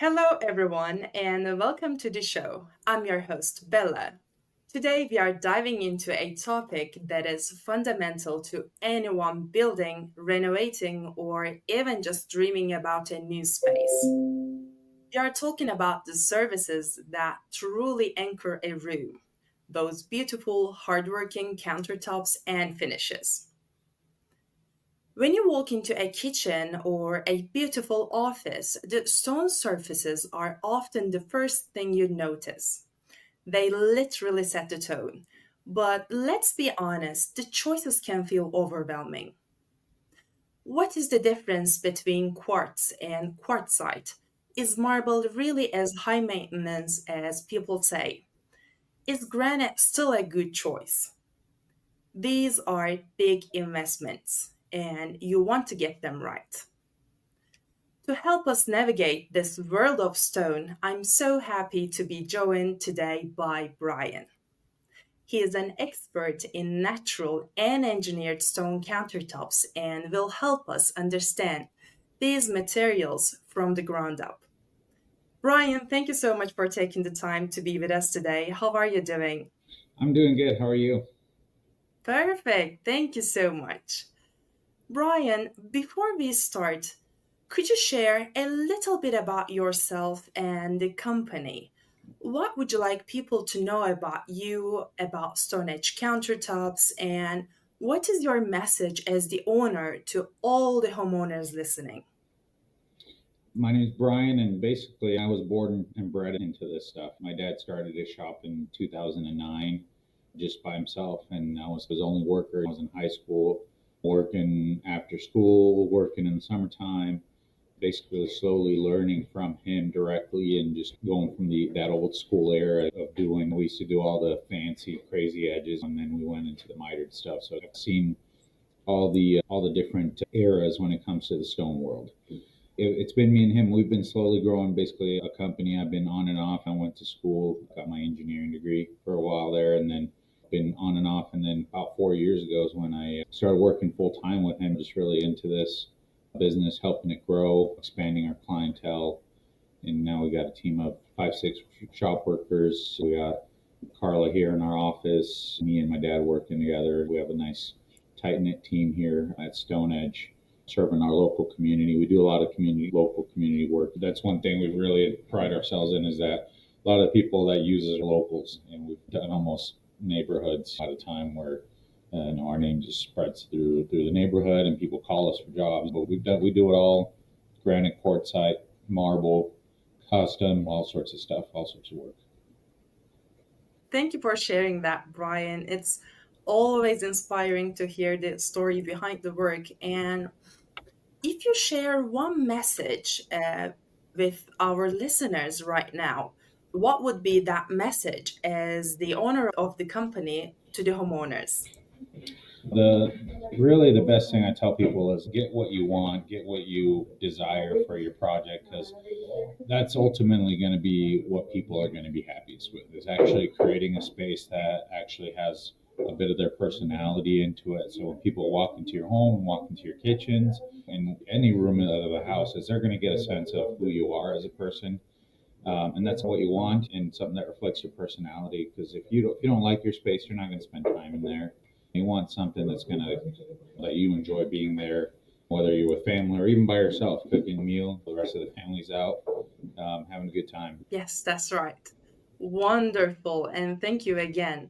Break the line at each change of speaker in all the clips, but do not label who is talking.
Hello, everyone, and welcome to the show. I'm your host, Bella. Today, we are diving into a topic that is fundamental to anyone building, renovating, or even just dreaming about a new space. We are talking about the services that truly anchor a room, those beautiful, hardworking countertops and finishes. When you walk into a kitchen or a beautiful office, the stone surfaces are often the first thing you notice. They literally set the tone. But let's be honest, the choices can feel overwhelming. What is the difference between quartz and quartzite? Is marble really as high maintenance as people say? Is granite still a good choice? These are big investments, and you want to get them right. To help us navigate this world of stone, I'm so happy to be joined today by Brian. He is an expert in natural and engineered stone countertops and will help us understand these materials from the ground up. Brian, thank you so much for taking the time to be with us today. How are you doing?
I'm doing good. How are you?
Perfect. Thank you so much. Brian, before we start, could you share a little bit about yourself and the company? What would you like people to know about you, about Stone Edge Countertops, and what is your message as the owner to all the homeowners listening?
My name is Brian, and basically, I was born and bred into this stuff. My dad started his shop in 2009 just by himself, and I was his only worker. I was in high school, working after school, working in the summertime, basically slowly learning from him directly and just going from that old school era of doing. We used to do all the fancy, crazy edges, and then we went into the mitered stuff. So I've seen all the different eras when it comes to the stone world. It's been me and him. We've been slowly growing basically a company. I've been on and off. I went to school, got my engineering degree for a while there, and then been on and off. And then about 4 years ago is when I started working full time with him, just really into this business, helping it grow, expanding our clientele. And now we got a team of 5, 6 shop workers. We got Carla here in our office, me and my dad working together. We have a nice tight knit team here at Stone Edge, serving our local community. We do a lot of local community work. That's one thing we really pride ourselves in, is that a lot of the people that use us are locals, and we've done almost neighborhoods at a time where our name just spreads through the neighborhood, and people call us for jobs. But we do it all: granite, quartzite, marble, custom, all sorts of stuff, all sorts of work.
Thank you for sharing that, Brian. It's always inspiring to hear the story behind the work. And if you share one message with our listeners right now, what would be that message as the owner of the company to the homeowners?
The best thing I tell people is get what you want, get what you desire for your project, because that's ultimately going to be what people are going to be happiest with, is actually creating a space that actually has a bit of their personality into it. So when people walk into your home, walk into your kitchens, in any room of the house, is they're going to get a sense of who you are as a person. And that's what you want, and something that reflects your personality. Because if you don't like your space, you're not going to spend time in there. You want something that's going to let you enjoy being there, whether you're with family or even by yourself, cooking a meal. The rest of the family's out, having a good time.
Yes, that's right. Wonderful. And thank you again.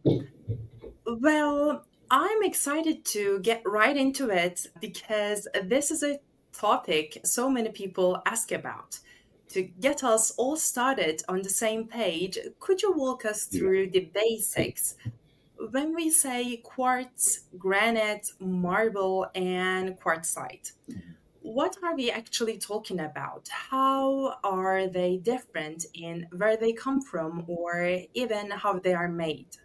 Well, I'm excited to get right into it because this is a topic so many people ask about. To get us all started on the same page, could you walk us
Yeah.
through the basics? When we say quartz, granite, marble, and quartzite, what are we actually talking about? How are they different in where they come from or even how they are made?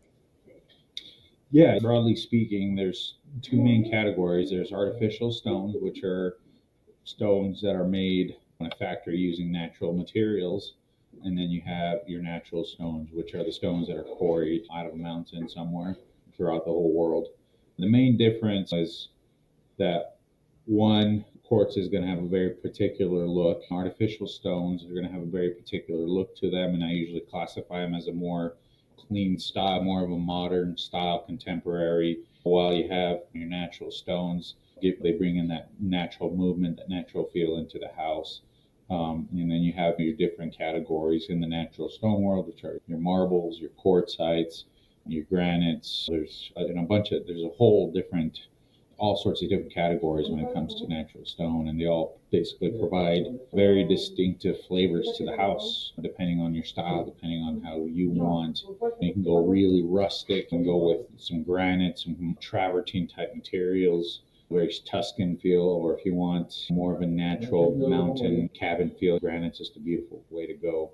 Yeah, broadly speaking, there's two main categories. There's artificial stones, which are stones that are made in a factory using natural materials. And then you have your natural stones, which are the stones that are quarried out of a mountain somewhere throughout the whole world. The main difference is that one, Quartz is going to have a very particular look. Artificial stones are going to have a very particular look to them, and I usually classify them as a more clean style, more of a modern style, contemporary. While you have your natural stones, they bring in that natural movement, that natural feel into the house. And then you have your different categories in the natural stone world, which are your marbles, your quartzites, your granites. There's a whole different, all sorts of different categories when it comes to natural stone, and they all basically provide very distinctive flavors to the house, depending on your style, depending on how you want. You can go really rustic and go with some granite, some travertine type materials, very Tuscan feel, or if you want more of a natural mountain cabin feel, granite's just a beautiful way to go.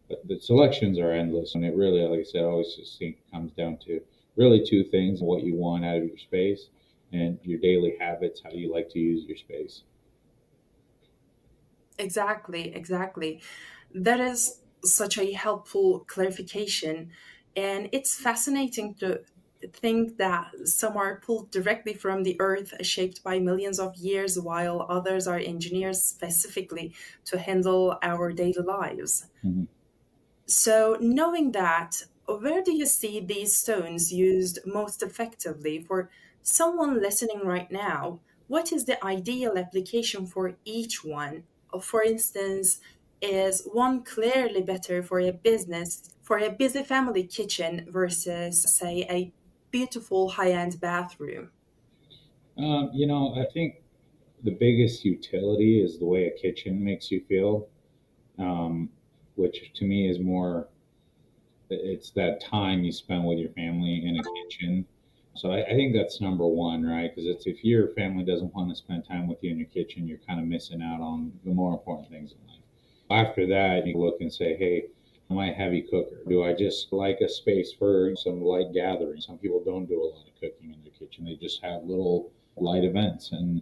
But the selections are endless, and it really, like I said, I always just think it comes down to really two things: what you want out of your space and your daily habits, how you like to use your space.
Exactly, exactly. That is such a helpful clarification. And it's fascinating to think that some are pulled directly from the earth, shaped by millions of years, while others are engineered specifically to handle our daily lives.
Mhm.
So, knowing that, where do you see these stones used most effectively for someone listening right now? What is the ideal application for each one? For instance, is one clearly better for a business, for a busy family kitchen versus, say, a beautiful high end bathroom?
I think the biggest utility is the way a kitchen makes you feel, um, which to me is more, it's that time you spend with your family in a kitchen. So I think that's number one, right? Because it's, if your family doesn't want to spend time with you in your kitchen, you're kind of missing out on the more important things in life. After that, you look and say, hey, am I a heavy cooker? Do I just like a space for some light gathering? Some people don't do a lot of cooking in their kitchen. They just have little light events. And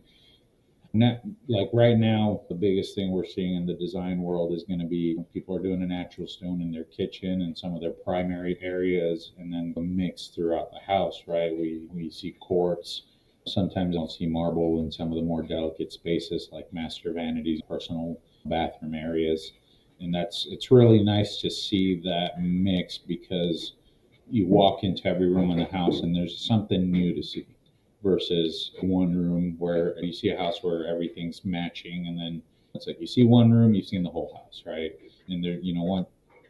like right now, the biggest thing we're seeing in the design world is going to be people are doing a natural stone in their kitchen and some of their primary areas, and then the mix throughout the house. Right? We see quartz. Sometimes I'll see marble in some of the more delicate spaces like master vanities, personal bathroom areas, and it's really nice to see that mix because you walk into every room in the house and there's something new to see versus one room where you see a house where everything's matching, and then it's like you see one room, you've seen the whole house, right? And there, what,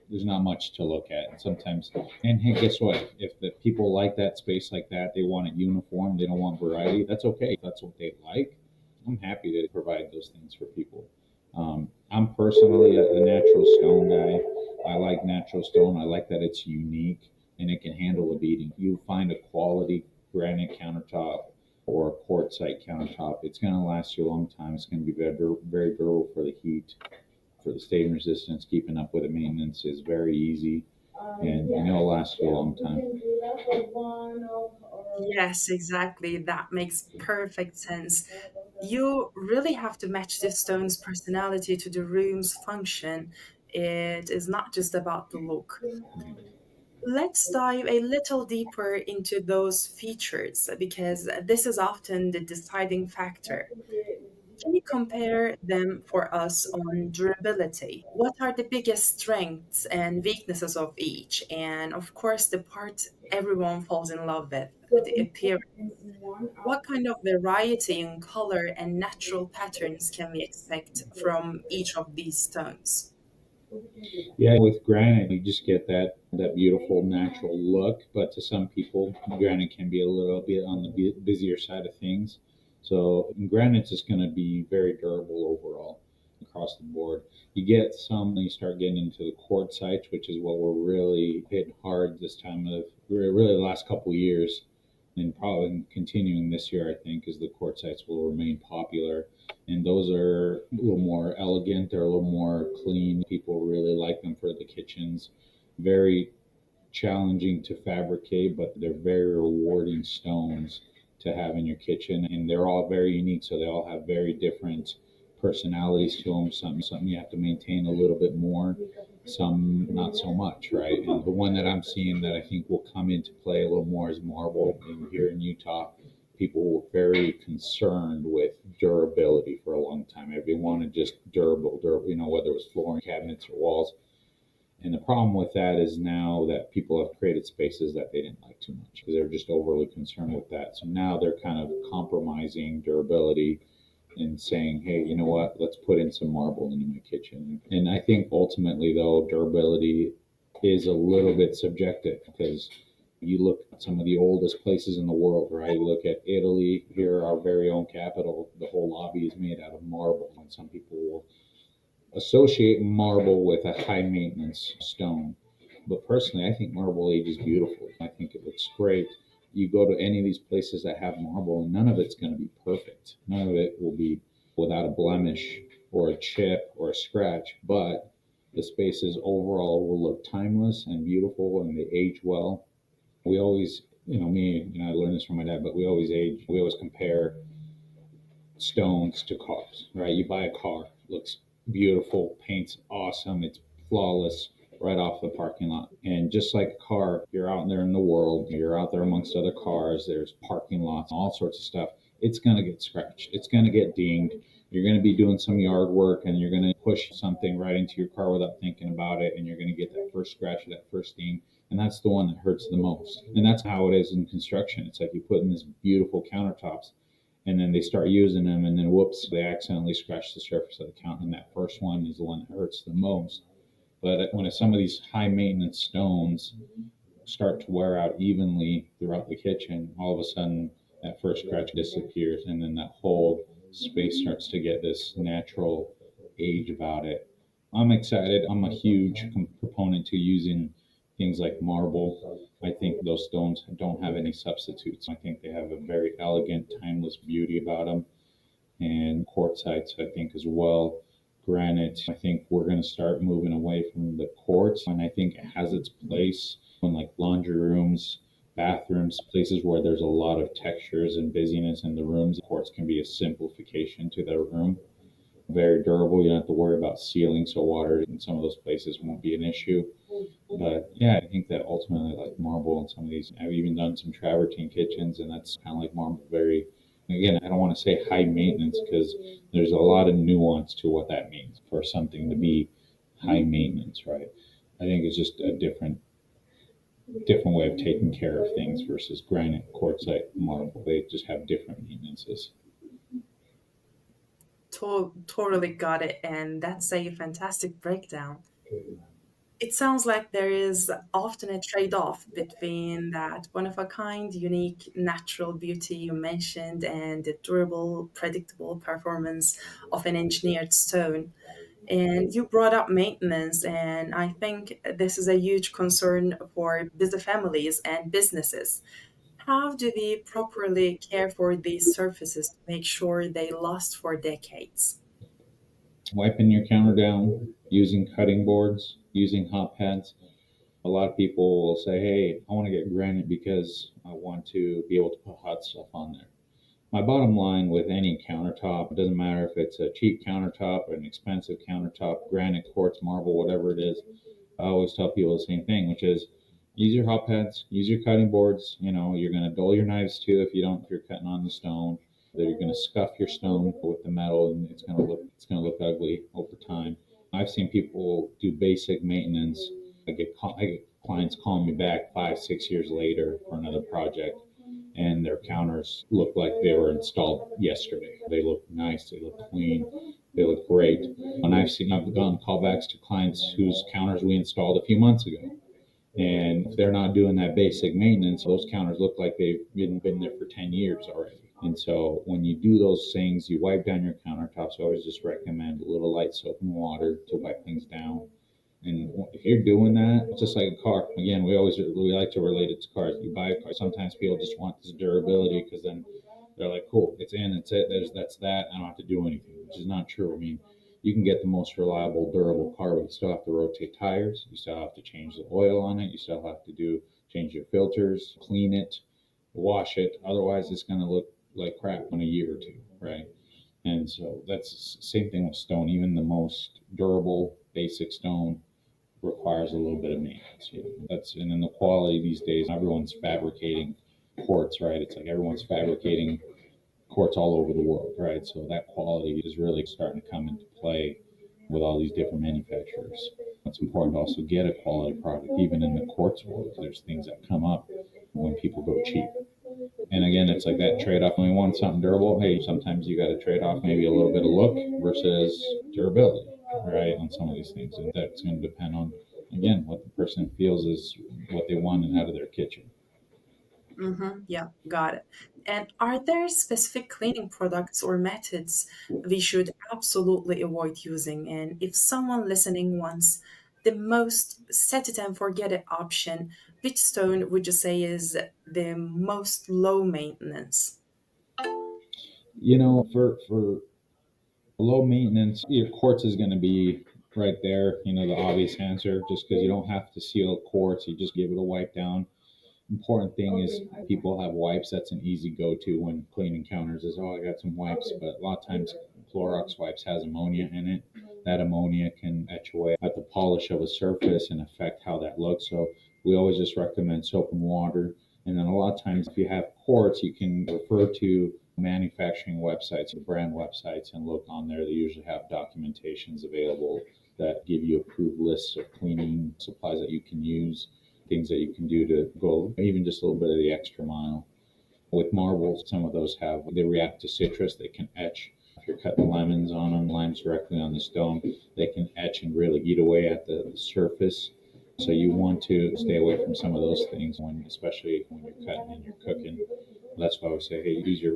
there's not much to look at. And sometimes, and hey, guess what? If the people like that space like that, they want it uniform, they don't want variety, that's okay. If that's what they like, I'm happy to provide those things for people. I'm personally a natural stone guy. I like natural stone. I like that it's unique and it can handle a beating. You find a quality granite countertop or a quartzite countertop, it's going to last you a long time. It's going to be very, very durable for the heat, for the stain resistance. Keeping up with the maintenance is very easy, and it'll last you a long time.
Yes, exactly. That makes perfect sense. You really have to match the stone's personality to the room's function. It is not just about the look. Let's dive a little deeper into those features because this is often the deciding factor. Can you compare them for us on durability? What are the biggest strengths and weaknesses of each? And of course, the part everyone falls in love with, the appearance. What kind of variety in color and natural patterns can we expect from each of these stones?
Yeah, with granite, you just get that beautiful natural look. But to some people, granite can be a little bit on the busier side of things. So granite's just going to be very durable overall across the board. You get some, you start getting into the quartzites, which is what we're really hitting hard this time of really the last couple of years, and probably continuing this year. I think is the quartzites will remain popular, and those are a little more elegant. They're a little more clean. People really like them for the kitchens. Very challenging to fabricate, but they're very rewarding stones to have in your kitchen, and they're all very unique. So they all have very different personalities to them. Some you have to maintain a little bit more, some not so much, right? And the one that I'm seeing that I think will come into play a little more is marble. And here in Utah, people were very concerned with durability for a long long time. Everybody wanted just durable, whether it was flooring, cabinets, or walls. And the problem with that is now that people have created spaces that they didn't like too much because they're just overly concerned with that. So now they're kind of compromising durability and saying, hey, you know what, let's put in some marble into my kitchen. And I think ultimately, though, durability is a little bit subjective because you look at some of the oldest places in the world, right? You look at Italy, here, our very own capital, the whole lobby is made out of marble. And some people will associate marble with a high maintenance stone. But personally, I think marble ages beautifully. I think it looks great. You go to any of these places that have marble, and none of it's going to be perfect. None of it will be without a blemish or a chip or a scratch, but the spaces overall will look timeless and beautiful and they age well. We always, I learned this from my dad, but we always compare stones to cars, right? You buy a car, looks beautiful, paint's awesome, it's flawless right off the parking lot. And just like a car, you're out there in the world, you're out there amongst other cars, there's parking lots, all sorts of stuff. It's going to get scratched, it's going to get dinged. You're going to be doing some yard work and you're going to push something right into your car without thinking about it. And you're going to get that first scratch or that first ding. And that's the one that hurts the most. And that's how it is in construction. It's like you put in this beautiful countertops and then they start using them, and then whoops, they accidentally scratch the surface of the counter, and that first one is the one that hurts the most. But when some of these high maintenance stones start to wear out evenly throughout the kitchen, all of a sudden that first scratch disappears, and then that whole space starts to get this natural age about it. I'm excited. I'm a huge proponent to using things like marble. I think those stones don't have any substitutes. I think they have a very elegant, timeless beauty about them. And quartzites, I think, as well. Granite, I think we're going to start moving away from the quartz, and I think it has its place in like laundry rooms, bathrooms, places where there's a lot of textures and busyness in the rooms. Quartz can be a simplification to the room. Very durable. You don't have to worry about sealing, so water in some of those places won't be an issue. But yeah, I think that ultimately, like marble and some of these, I've even done some travertine kitchens, and that's kind of like marble. Very, again, I don't want to say high maintenance because there's a lot of nuance to what that means for something to be high maintenance, right? I think it's just a different way of taking care of things versus granite, quartzite, marble. They just have different maintenances.
Totally got it, and that's a fantastic breakdown. It sounds like there is often a trade off between that one of a kind, unique, natural beauty you mentioned and the durable, predictable performance of an engineered stone. And you brought up maintenance, and I think this is a huge concern for busy families and businesses. How do we properly care for these surfaces to make sure they last for decades?
Wiping your counter down, using cutting boards, using hot pads. A lot of people will say, hey, I want to get granite because I want to be able to put hot stuff on there. My bottom line with any countertop, it doesn't matter if it's a cheap countertop or an expensive countertop, granite, quartz, marble, whatever it is, I always tell people the same thing, which is use your hot pads, use your cutting boards. You're going to dull your knives too if you're cutting on the stone. That you're going to scuff your stone with the metal, and it's going to look ugly over time. I've seen people do basic maintenance. I get clients calling me back 5, 6 years later for another project, and their counters look like they were installed yesterday. They look nice, they look clean, they look great. And I've done callbacks to clients whose counters we installed a few months ago. And if they're not doing that basic maintenance, those counters look like they've been there for 10 years already. And so when you do those things, you wipe down your countertops. I always just recommend a little light soap and water to wipe things down. And if you're doing that, it's just like a car. Again, we like to relate it to cars. You buy a car. Sometimes people just want this durability because then they're like, cool, it's in, it's it. That's that. I don't have to do anything, which is not true. I mean, you can get the most reliable, durable car, but you still have to rotate tires. You still have to change the oil on it. You still have to change your filters, clean it, wash it. Otherwise, it's going to look like crap in a year or two, right? And so that's the same thing with stone. Even the most durable, basic stone requires a little bit of maintenance. And then the quality these days, everyone's fabricating quartz, right? It's like everyone's fabricating quartz all over the world, right? So that quality is really starting to come into play with all these different manufacturers. It's important to also get a quality product, even in the quartz world. There's things that come up when people go cheap. And again, it's like that trade off. When you want something durable, hey, sometimes you got to trade off maybe a little bit of look versus durability, right? On some of these things. And that's going to depend on, again, what the person feels is what they want and out of their kitchen.
Yeah, got it. And are there specific cleaning products or methods we should absolutely avoid using? And if someone listening wants the most set it and forget it option, which stone would you say is the most low maintenance?
For low maintenance, your quartz is going to be right there. The obvious answer, just because you don't have to seal quartz, you just give it a wipe down. Important thing is people have wipes. That's an easy go-to when cleaning counters is, oh, I got some wipes. But a lot of times Clorox wipes has ammonia in it. That ammonia can etch away at the polish of a surface and affect how that looks. So we always just recommend soap and water. And then a lot of times if you have quartz, you can refer to manufacturing websites or brand websites and look on there. They usually have documentations available that give you approved lists of cleaning supplies that you can use, things that you can do to go even just a little bit of the extra mile. With marbles, some of those they react to citrus, they can etch. If you're cutting lemons on them, limes directly on the stone, they can etch and really eat away at the surface. So you want to stay away from some of those things especially when you're cutting and you're cooking. That's why I would say, hey, use your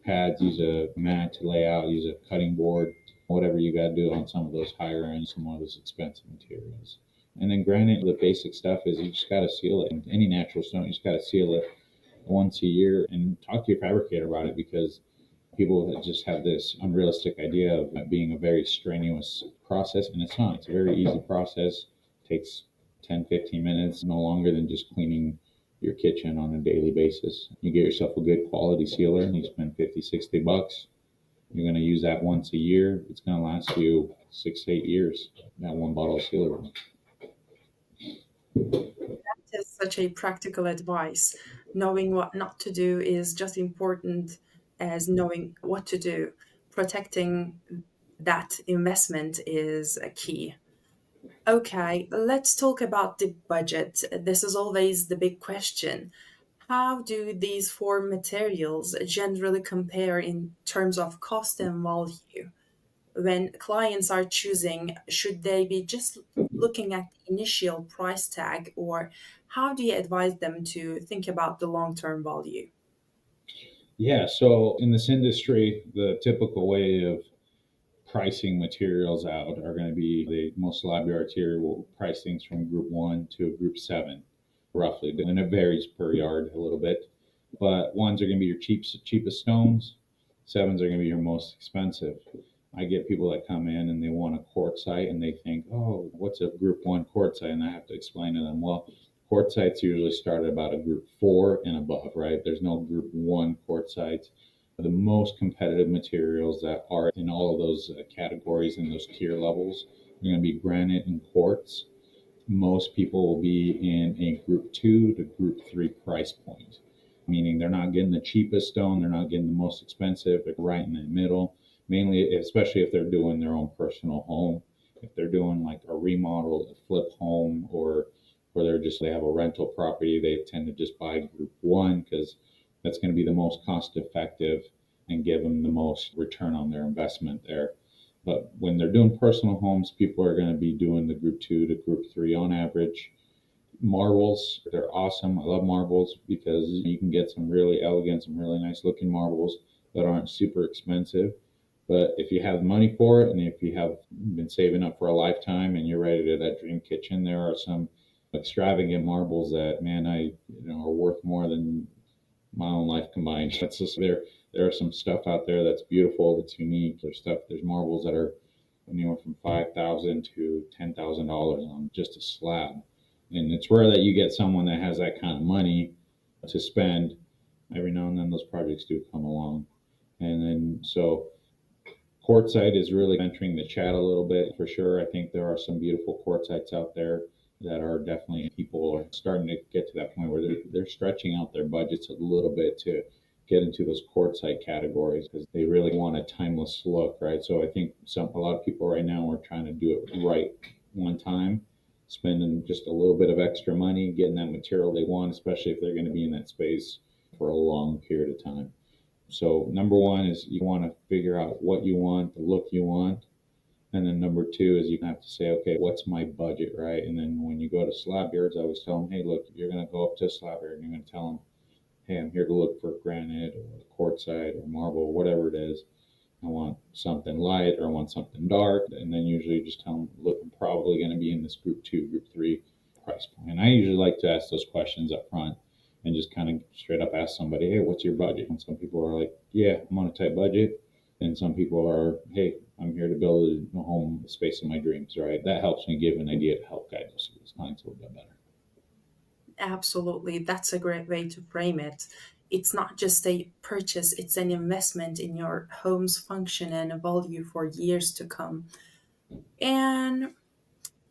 pads, use a mat to lay out, use a cutting board, whatever you got to do on some of those higher end, some of those expensive materials. And then granite, the basic stuff is you just got to seal it. Any natural stone, you just got to seal it once a year and talk to your fabricator about it, because people just have this unrealistic idea of it being a very strenuous process, and it's not. It's a very easy process. It takes 10, 15 minutes, no longer than just cleaning your kitchen on a daily basis. You get yourself a good quality sealer, and you spend 50, $60. You're going to use that once a year. It's going to last you 6, 8 years, that one bottle of sealer.
That is such a practical advice. Knowing what not to do is just important as knowing what to do. Protecting that investment is a key. Okay, let's talk about the budget. This is always the big question. How do these four materials generally compare in terms of cost and value? When clients are choosing, should they be just looking at the initial price tag, or how do you advise them to think about the long term value?
Yeah, so in this industry, the typical way of pricing materials out are going to be most library arterial will price things from group one to group seven, roughly. And it varies per yard a little bit. But ones are going to be your cheapest stones, sevens are going to be your most expensive. I get people that come in and they want a quartzite and they think, oh, what's a group one quartzite? And I have to explain to them, well, quartzites usually start at about a group four and above, right? There's no group one quartzites. The most competitive materials that are in all of those categories and those tier levels are going to be granite and quartz. Most people will be in a group two to group three price point, meaning they're not getting the cheapest stone, they're not getting the most expensive, they're right in the middle. Mainly, especially if they're doing their own personal home, if they're doing like a remodel, a flip home, or they have a rental property, they tend to just buy group one because that's going to be the most cost effective and give them the most return on their investment there. But when they're doing personal homes, people are going to be doing the group two to group three on average. Marbles, they're awesome. I love marbles because you can get some really elegant, some really nice looking marbles that aren't super expensive. But if you have money for it and if you have been saving up for a lifetime and you're ready to that dream kitchen, there are some extravagant marbles that, man, are worth more than my own life combined. That's just there are some stuff out there that's beautiful, that's unique. There's marbles that are anywhere from $5,000 to $10,000 on just a slab. And it's rare that you get someone that has that kind of money to spend. Every now and then those projects do come along. And then so Quartzite is really entering the chat a little bit for sure. I think there are some beautiful quartzites out there that are definitely, people are starting to get to that point where they're stretching out their budgets a little bit to get into those quartzite categories because they really want a timeless look, right? So I think a lot of people right now are trying to do it right one time, spending just a little bit of extra money, getting that material they want, especially if they're going to be in that space for a long period of time. So number one is you want to figure out what you want, the look you want. And then number two is you have to say, okay, what's my budget, right? And then when you go to slab yards, I always tell them, hey, look, you're going to go up to a slab yard and you're going to tell them, hey, I'm here to look for granite or quartzite or marble, whatever it is. I want something light or I want something dark. And then usually you just tell them, look, I'm probably going to be in this group two, group three price point. And I usually like to ask those questions up front and just kind of straight up ask somebody, hey, what's your budget? And some people are like, yeah, I'm on a tight budget. And some people are, hey, I'm here to build a home, the space of my dreams, right? That helps me give an idea to help guide those clients a little bit better.
Absolutely. That's a great way to frame it. It's not just a purchase, it's an investment in your home's function and value for years to come. And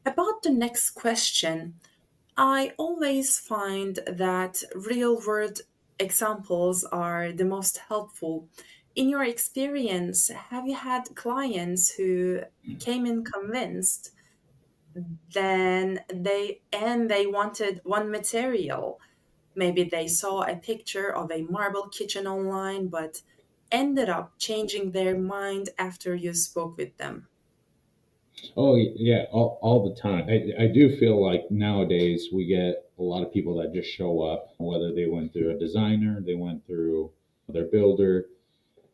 about the next question, I always find that real world examples are the most helpful. In your experience, have you had clients who came in convinced they wanted one material? Maybe they saw a picture of a marble kitchen online, but ended up changing their mind after you spoke with them.
Oh yeah, all the time. I do feel like nowadays we get a lot of people that just show up, whether they went through a designer, they went through their builder,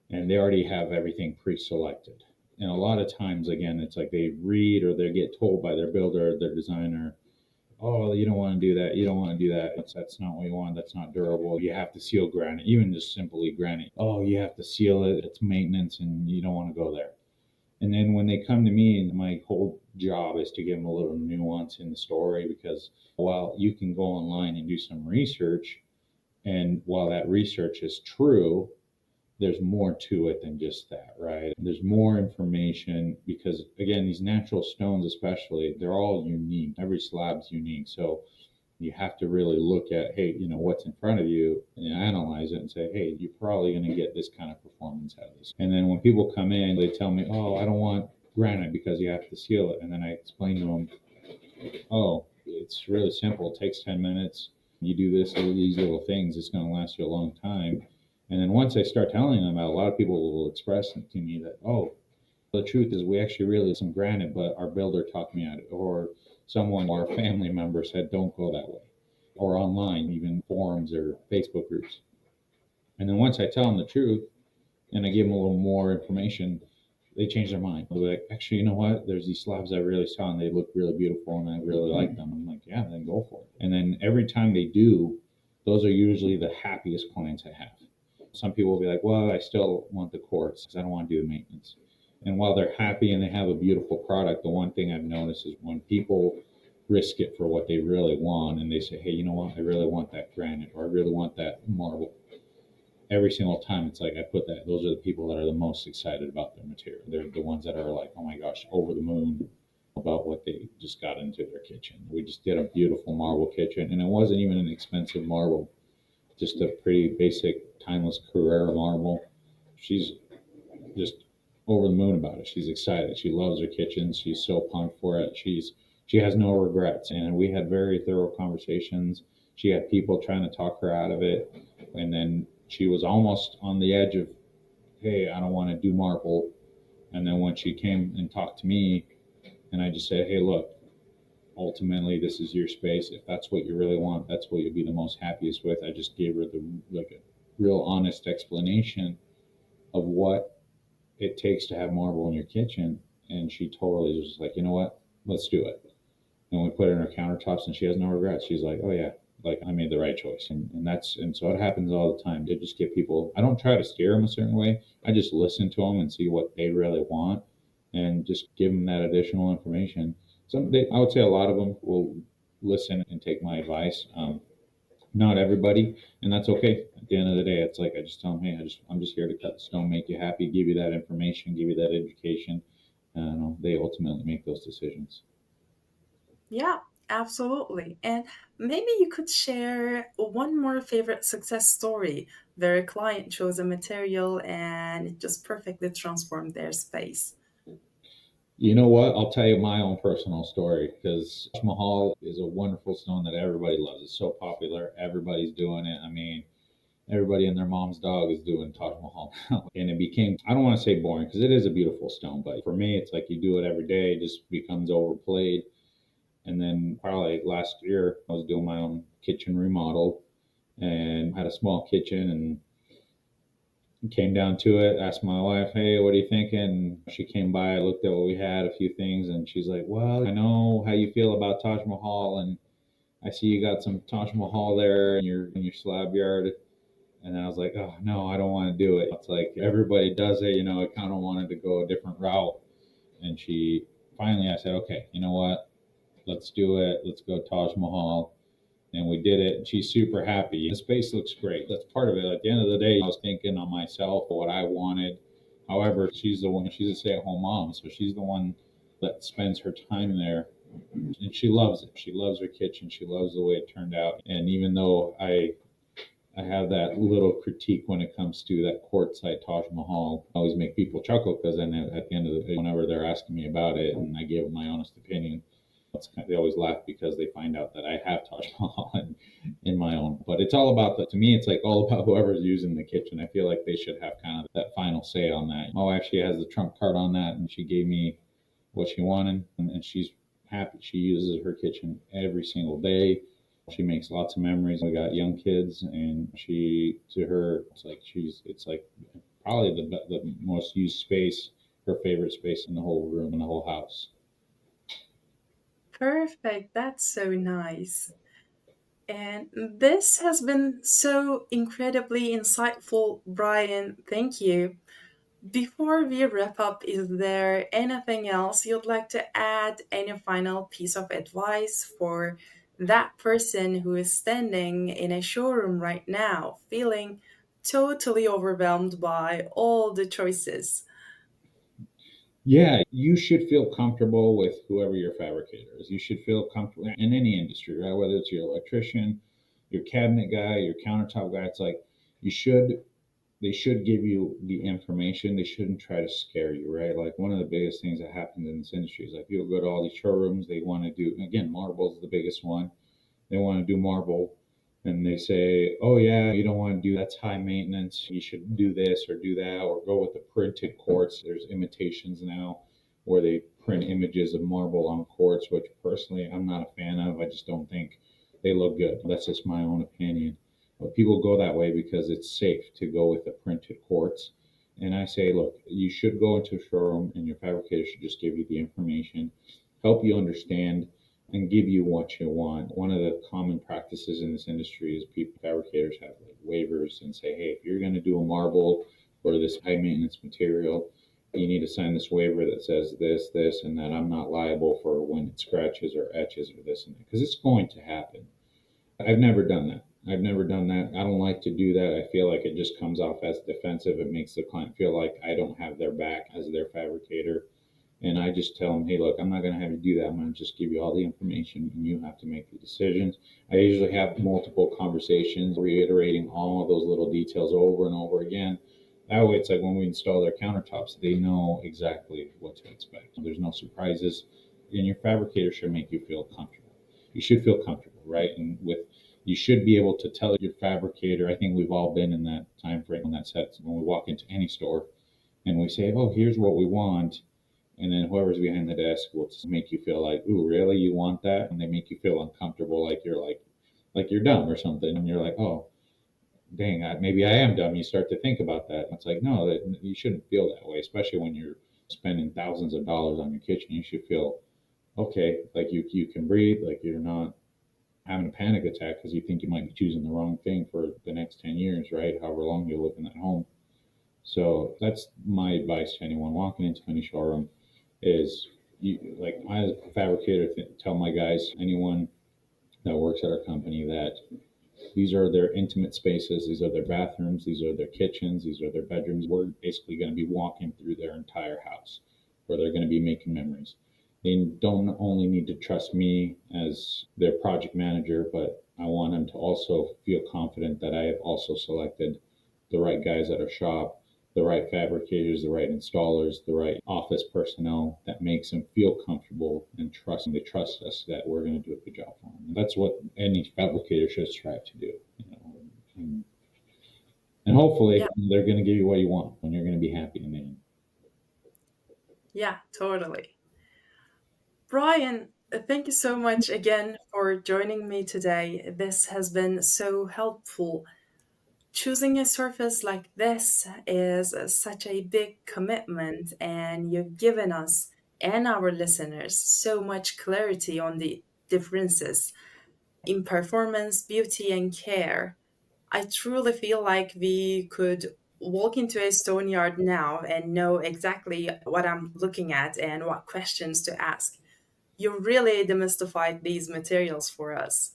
and they already have everything pre-selected. And a lot of times, again, it's like they read or they get told by their builder, their designer, oh, you don't want to do that. You don't want to do that. That's not what you want. That's not durable. You have to seal granite, even just simply granite. Oh, you have to seal it. It's maintenance, and you don't want to go there. And then when they come to me, my whole job is to give them a little nuance in the story because while you can go online and do some research, and while that research is true, there's more to it than just that, right? There's more information because, again, these natural stones, especially, they're all unique. Every slab's unique. So you have to really look at, hey, what's in front of you and analyze it and say, hey, you're probably going to get this kind of performance out of this. And then when people come in, they tell me, oh, I don't want granite because you have to seal it. And then I explain to them, oh, it's really simple. It takes 10 minutes. You do these little things, it's going to last you a long time. And then once I start telling them about, a lot of people will express to me that, oh, the truth is we actually really some granite, but our builder talked me out of it. Or someone, our family member said, don't go that way. Or online, even forums or Facebook groups. And then once I tell them the truth and I give them a little more information, they change their mind. They're like, actually, you know what? There's these slabs I really saw and they look really beautiful and I really like them. I'm like, yeah, then go for it. And then every time they do, those are usually the happiest clients I have. Some people will be like, well, I still want the quartz because I don't want to do the maintenance. And while they're happy and they have a beautiful product, the one thing I've noticed is when people risk it for what they really want and they say, hey, you know what? I really want that granite or I really want that marble. Every single time it's like I put that, those are the people that are the most excited about their material. They're the ones that are like, oh my gosh, over the moon about what they just got into their kitchen. We just did a beautiful marble kitchen and it wasn't even an expensive marble, just a pretty basic timeless Carrera marble. She's just over the moon about it. She's excited. She loves her kitchen. She's so pumped for it. She has no regrets. And we had very thorough conversations. She had people trying to talk her out of it. And then she was almost on the edge of, hey, I don't want to do marble. And then when she came and talked to me, and I just said, hey, look, ultimately this is your space. If that's what you really want, that's what you'll be the most happiest with. I just gave her the like a real honest explanation of what it takes to have marble in your kitchen. And she totally was just like, you know what? Let's do it. And we put it in her countertops and she has no regrets. She's like, oh yeah, like I made the right choice. And so it happens all the time. To just get people, I don't try to steer them a certain way. I just listen to them and see what they really want and just give them that additional information. I would say a lot of them will listen and take my advice. Not everybody, and that's okay. At the end of the day, it's like I just tell them, hey, I'm just here to cut the stone, make you happy, give you that information, give you that education. They ultimately make those decisions.
Yeah. Absolutely. And maybe you could share one more favorite success story where a client chose a material and it just perfectly transformed their space.
You know what? I'll tell you my own personal story because Taj Mahal is a wonderful stone that everybody loves. It's so popular. Everybody's doing it. I mean, everybody and their mom's dog is doing Taj Mahal now. And it became, I don't want to say boring because it is a beautiful stone, but for me, it's like you do it every day, it just becomes overplayed. And then probably last year, I was doing my own kitchen remodel and had a small kitchen and came down to it, asked my wife, hey, what are you thinking? She came by, looked at what we had, a few things, and she's like, well, I know how you feel about Taj Mahal, and I see you got some Taj Mahal there in your slab yard. And I was like, oh, no, I don't want to do it. It's like everybody does it, I kind of wanted to go a different route. And she finally, I said, okay, you know what? Let's do it. Let's go Taj Mahal, and we did it. She's super happy. The space looks great. That's part of it. At the end of the day, I was thinking on myself what I wanted. However, she's the one. She's a stay-at-home mom, so she's the one that spends her time there, and she loves it. She loves her kitchen. She loves the way it turned out. And even though I have that little critique when it comes to that quartzite Taj Mahal. I always make people chuckle because then at the end of the day, whenever they're asking me about it and I give my honest opinion, they always laugh because they find out that I have Taj Mahal in my own. But it's all about to me, it's like all about whoever's using the kitchen. I feel like they should have kind of that final say on that. My wife, she has the trump card on that, and she gave me what she wanted, and she's happy. She uses her kitchen every single day. She makes lots of memories. We got young kids, and to her, it's like probably the most used space, her favorite space in the whole room, in the whole house.
Perfect. That's so nice. And this has been so incredibly insightful, Brian. Thank you. Before we wrap up, is there anything else you'd like to add? Any final piece of advice for that person who is standing in a showroom right now, feeling totally overwhelmed by all the choices?
Yeah, you should feel comfortable with whoever your fabricator is. You should feel comfortable in any industry, right? Whether it's your electrician, your cabinet guy, your countertop guy. It's like you should they should give you the information. They shouldn't try to scare you, right? Like one of the biggest things that happens in this industry is like people go to all these showrooms, they want to do again, marble is the biggest one. They want to do marble and they say, oh yeah, you don't want to do that's high maintenance. You should do this or do that or go with the printed quartz. There's imitations now where they print images of marble on quartz, which personally I'm not a fan of. I just don't think they look good. That's just my own opinion. But people go that way because it's safe to go with the printed quartz. And I say, look, you should go into a showroom and your fabricator should just give you the information, help you understand and give you what you want. One of the common practices in this industry is people fabricators have like waivers and say, hey, if you're going to do a marble or this high maintenance material, you need to sign this waiver that says this, this, and that I'm not liable for when it scratches or etches or this and that because it's going to happen. I've never done that. I've never done that. I don't like to do that. I feel like it just comes off as defensive. It makes the client feel like I don't have their back as their fabricator. And I just tell them, hey, look, I'm not going to have you do that. I'm going to just give you all the information and you have to make the decisions. I usually have multiple conversations, reiterating all of those little details over and over again. That way, it's like when we install their countertops, they know exactly what to expect. There's no surprises. And your fabricator should make you feel comfortable. You should feel comfortable, right? And you should be able to tell your fabricator. I think we've all been in that time frame when that sets when we walk into any store and we say, oh, here's what we want, and then whoever's behind the desk will make you feel like, ooh, really, you want that? And they make you feel uncomfortable, like you're dumb or something, and you're like, oh, dang, maybe I am dumb. You start to think about that. It's like, no, that you shouldn't feel that way, especially when you're spending thousands of dollars on your kitchen. You should feel okay, like you can breathe, like you're not having a panic attack because you think you might be choosing the wrong thing for the next 10 years, right? However long you live in that home. So that's my advice to anyone walking into any showroom is you like I as a fabricator tell my guys, anyone that works at our company that these are their intimate spaces, these are their bathrooms, these are their kitchens, these are their bedrooms. We're basically going to be walking through their entire house where they're going to be making memories. They don't only need to trust me as their project manager, but I want them to also feel confident that I have also selected the right guys at our shop, the right fabricators, the right installers, the right office personnel that makes them feel comfortable and trust. They trust us that we're going to do a good job for them. And that's what any fabricator should strive to do. And, and
Yeah,
hopefully they're going to give you what you want, and you're going to be happy in the end.
yeah, totally. Brian, thank you so much again for joining me today. This has been so helpful. Choosing a surface like this is such a big commitment, and you've given us and our listeners so much clarity on the differences in performance, beauty, and care. I truly feel like we could walk into a stone yard now and know exactly what I'm looking at and what questions to ask. You really demystified these materials for us.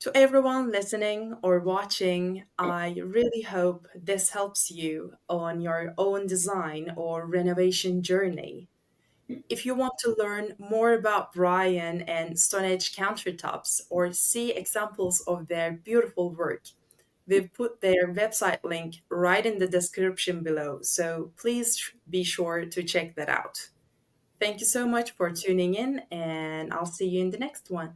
To everyone listening or watching, I really hope this helps you on your own design or renovation journey. If you want to learn more about Brian and Stone Edge Countertops or see examples of their beautiful work, we've put their website link right in the description below, so please be sure to check that out. Thank you so much for tuning in, and I'll see you in the next one.